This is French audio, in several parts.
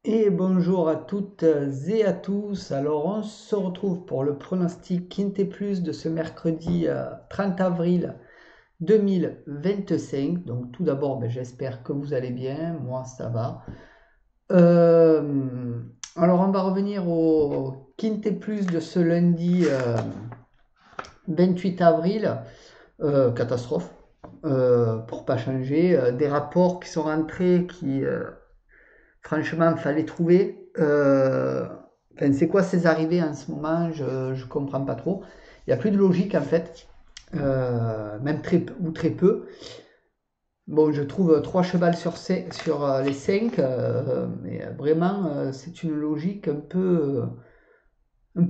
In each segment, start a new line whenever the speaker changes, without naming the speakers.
Et bonjour à toutes et à tous. Alors, on se retrouve pour le pronostic Quintet Plus de ce mercredi 30 avril 2025. Donc, tout d'abord, j'espère que vous allez bien. Moi, ça va. Alors, on va revenir au Quintet Plus de ce lundi 28 avril. Catastrophe. Pour pas changer. Des rapports qui sont rentrés qui franchement, fallait trouver. Enfin, c'est quoi ces arrivées en ce moment? Je comprends pas trop. Il n'y a plus de logique en fait, même très peu. Bon, je trouve 3 chevals sur les 5, mais vraiment, c'est une logique un peu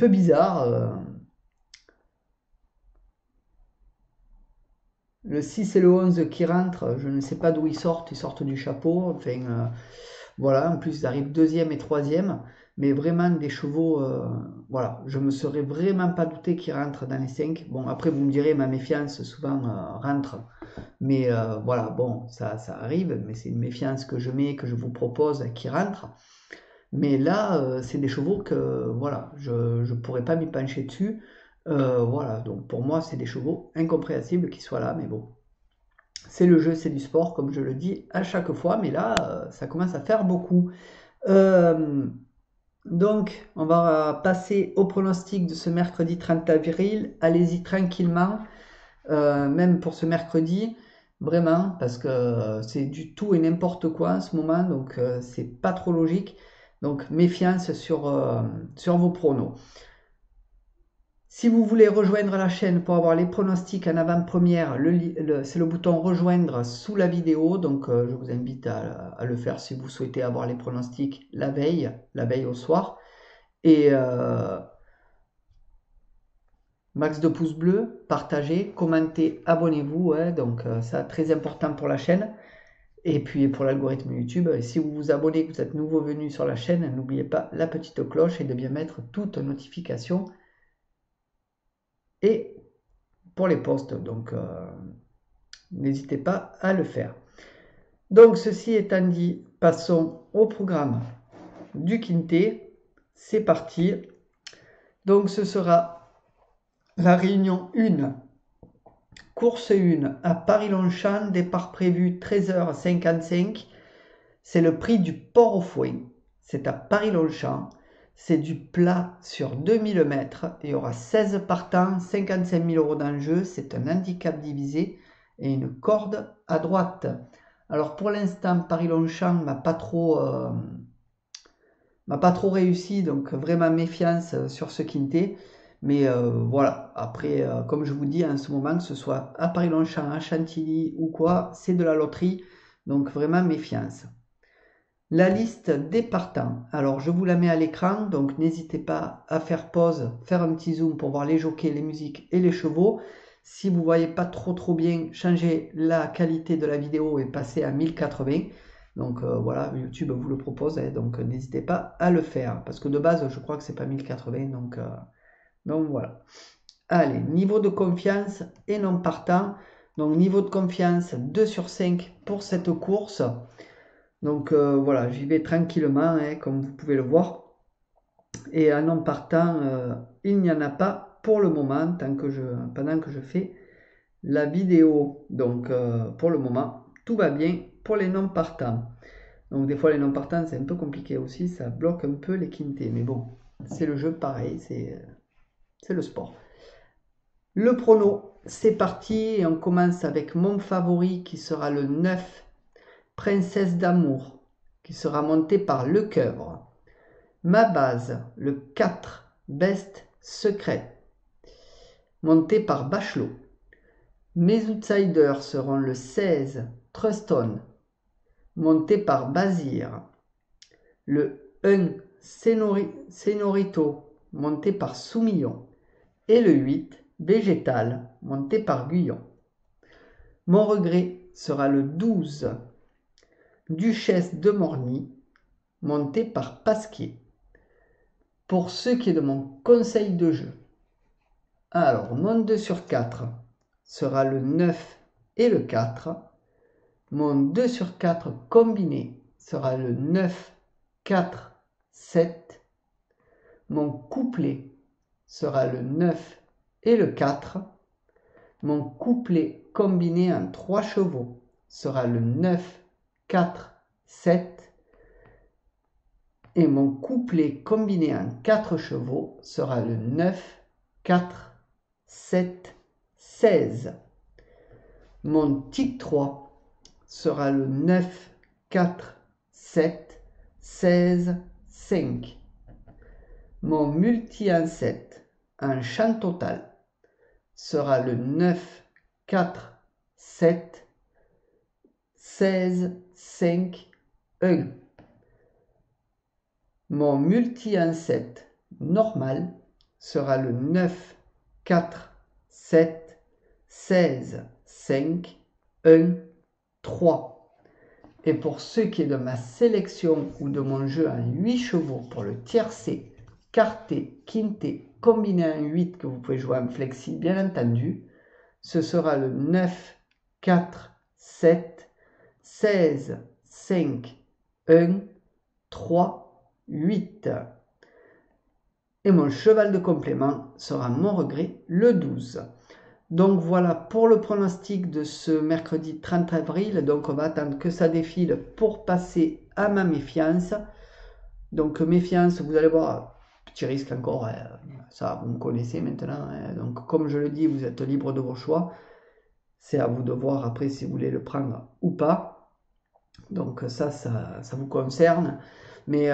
bizarre. Le 6 et le 11 qui rentrent, je ne sais pas d'où ils sortent du chapeau. Enfin, voilà, en plus ils arrivent deuxième et troisième, mais vraiment des chevaux, voilà, je me serais vraiment pas douté qu'ils rentrent dans les 5. Bon, après vous me direz, ma méfiance souvent rentre, mais voilà, bon, ça arrive, mais c'est une méfiance que je mets, que je vous propose, qui rentre. Mais là, c'est des chevaux que, voilà, je ne pourrais pas m'y pencher dessus. Voilà, donc pour moi, c'est des chevaux incompréhensibles qu'ils soient là, mais bon, c'est le jeu, c'est du sport, comme je le dis à chaque fois, mais là, ça commence à faire beaucoup. Euh, donc, on va passer au pronostic de ce mercredi 30 avril. Allez-y tranquillement, même pour ce mercredi, vraiment, parce que c'est du tout et n'importe quoi en ce moment, donc c'est pas trop logique. Donc, méfiance sur vos pronos. Si vous voulez rejoindre la chaîne pour avoir les pronostics en avant-première, c'est le bouton rejoindre sous la vidéo. Donc je vous invite à le faire si vous souhaitez avoir les pronostics la veille au soir. Et max de pouces bleus, partagez, commentez, abonnez-vous. Hein, donc ça très important pour la chaîne. Et puis pour l'algorithme YouTube, et si vous vous abonnez, que vous êtes nouveau venu sur la chaîne, n'oubliez pas la petite cloche et de bien mettre toutes notifications. Et pour les posts, donc n'hésitez pas à le faire. Donc, ceci étant dit, passons au programme du Quintet. C'est parti. Donc, ce sera la réunion 1, course 1 à Paris-Longchamp, départ prévu 13h55. C'est le prix du port au foin. C'est à Paris-Longchamp. C'est du plat sur 2000 mètres. Il y aura 16 partants, 55 000 euros d'enjeu. C'est un handicap divisé et une corde à droite. Alors pour l'instant, Paris-Longchamp m'a pas trop réussi, donc vraiment méfiance sur ce quintet. Mais voilà, après, comme je vous dis en ce moment, que ce soit à Paris-Longchamp, à Chantilly ou quoi, c'est de la loterie. Donc vraiment méfiance. La liste des partants. Alors, je vous la mets à l'écran, donc n'hésitez pas à faire pause, faire un petit zoom pour voir les jockeys, les musiques et les chevaux. Si vous ne voyez pas trop bien, changez la qualité de la vidéo et passez à 1080. Donc voilà, YouTube vous le propose, hein, donc n'hésitez pas à le faire. Parce que de base, je crois que c'est pas 1080, donc voilà. Allez, niveau de confiance et non partant. Donc niveau de confiance, 2 sur 5 pour cette course. Donc voilà, j'y vais tranquillement, hein, comme vous pouvez le voir. Et en non partant, il n'y en a pas pour le moment, pendant que je fais la vidéo. Donc pour le moment, tout va bien pour les non partants. Donc des fois les non partants c'est un peu compliqué aussi, ça bloque un peu les quintés. Mais bon, c'est le jeu pareil, c'est le sport. Le prono, c'est parti et on commence avec mon favori qui sera le 9, Princesse d'amour, qui sera monté par Lecoeuvre. Ma base, le 4, Best Secret, monté par Bachelot. Mes outsiders seront le 16, Truston, monté par Bazir. Le 1, Senorito, monté par Soumillon. Et le 8, Végétal, monté par Guyon. Mon regret sera le 12, Duchesse de Morny, monté par Pasquier. Pour ce qui est de mon conseil de jeu, alors mon 2 sur 4 sera le 9 et le 4. Mon 2 sur 4 combiné sera le 9 4, 7. Mon couplet sera le 9 et le 4. Mon couplet combiné en 3 chevaux sera le 9, 4, 7. Et mon couplet combiné en 4 chevaux sera le 9, 4, 7, 16. Mon tic 3 sera le 9, 4, 7, 16, 5. Mon multi en 7 en chant total sera le 9, 4, 7, 16, 5, 1. Mon multi en 7 normal sera le 9, 4, 7, 16, 5, 1, 3. Et pour ce qui est de ma sélection ou de mon jeu en 8 chevaux pour le tiercé, quarté, quinté, combiné en 8 que vous pouvez jouer en flexi bien entendu, ce sera le 9, 4, 7, 16, 5, 1, 3, 8. Et mon cheval de complément sera mon regret le 12. Donc voilà pour le pronostic de ce mercredi 30 avril. Donc on va attendre que ça défile pour passer à ma méfiance. Donc méfiance, vous allez voir, petit risque encore, ça vous me connaissez maintenant. Donc comme je le dis, vous êtes libre de vos choix. C'est à vous de voir après si vous voulez le prendre ou pas. Donc ça vous concerne. Mais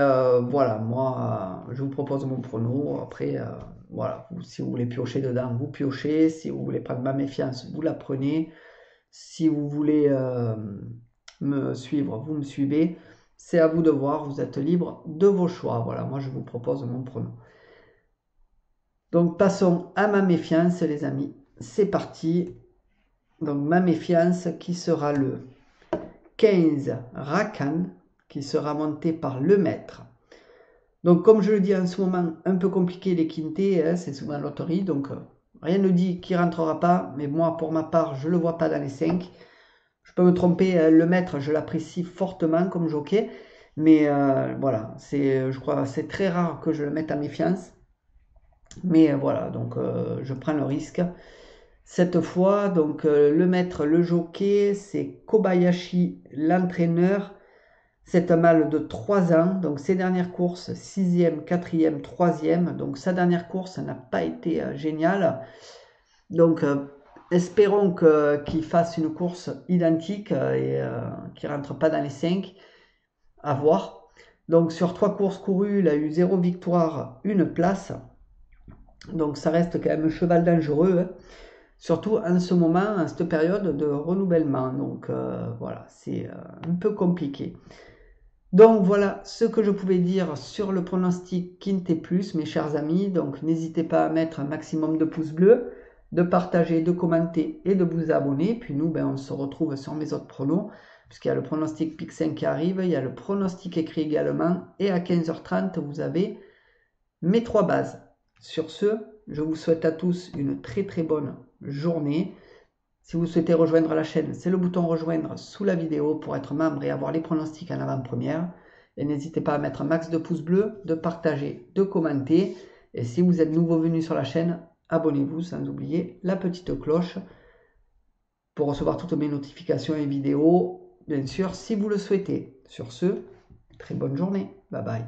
voilà, moi je vous propose mon prono. Après, voilà, si vous voulez piocher dedans, vous piochez. Si vous voulez prendre ma méfiance, vous la prenez. Si vous voulez me suivre, vous me suivez. C'est à vous de voir, vous êtes libre de vos choix. Voilà, moi je vous propose mon prono. Donc passons à ma méfiance les amis. C'est parti. Donc ma méfiance qui sera le 15 Rakan, qui sera monté par le maître. Donc comme je le dis en ce moment, un peu compliqué les quintés, hein, c'est souvent loterie, donc rien ne dit qu'il ne rentrera pas, mais moi pour ma part je ne le vois pas dans les 5. Je peux me tromper, le maître je l'apprécie fortement comme jockey, mais voilà, je crois c'est très rare que je le mette à méfiance. Mais voilà, donc je prends le risque. Cette fois, donc le maître, le jockey, c'est Kobayashi, l'entraîneur. C'est un mâle de 3 ans, donc ses dernières courses, 6e, 4e, 3e. Donc sa dernière course n'a pas été géniale. Donc espérons qu'il fasse une course identique et qu'il ne rentre pas dans les 5. À voir. Donc sur 3 courses courues, il a eu 0 victoire, 1 place. Donc ça reste quand même un cheval dangereux. Hein. Surtout en ce moment, en cette période de renouvellement. Donc voilà, c'est un peu compliqué. Donc voilà ce que je pouvais dire sur le pronostic Quinté Plus, mes chers amis. Donc n'hésitez pas à mettre un maximum de pouces bleus, de partager, de commenter et de vous abonner. Puis nous, on se retrouve sur mes autres pronos, puisqu'il y a le pronostic Pic 5 qui arrive, il y a le pronostic écrit également. Et à 15h30, vous avez mes 3 bases. Sur ce, je vous souhaite à tous une très très bonne journée. Si vous souhaitez rejoindre la chaîne, c'est le bouton rejoindre sous la vidéo pour être membre et avoir les pronostics en avant-première. Et n'hésitez pas à mettre un max de pouces bleus, de partager, de commenter. Et si vous êtes nouveau venu sur la chaîne, abonnez-vous sans oublier la petite cloche pour recevoir toutes mes notifications et vidéos, bien sûr, si vous le souhaitez. Sur ce, très bonne journée. Bye bye.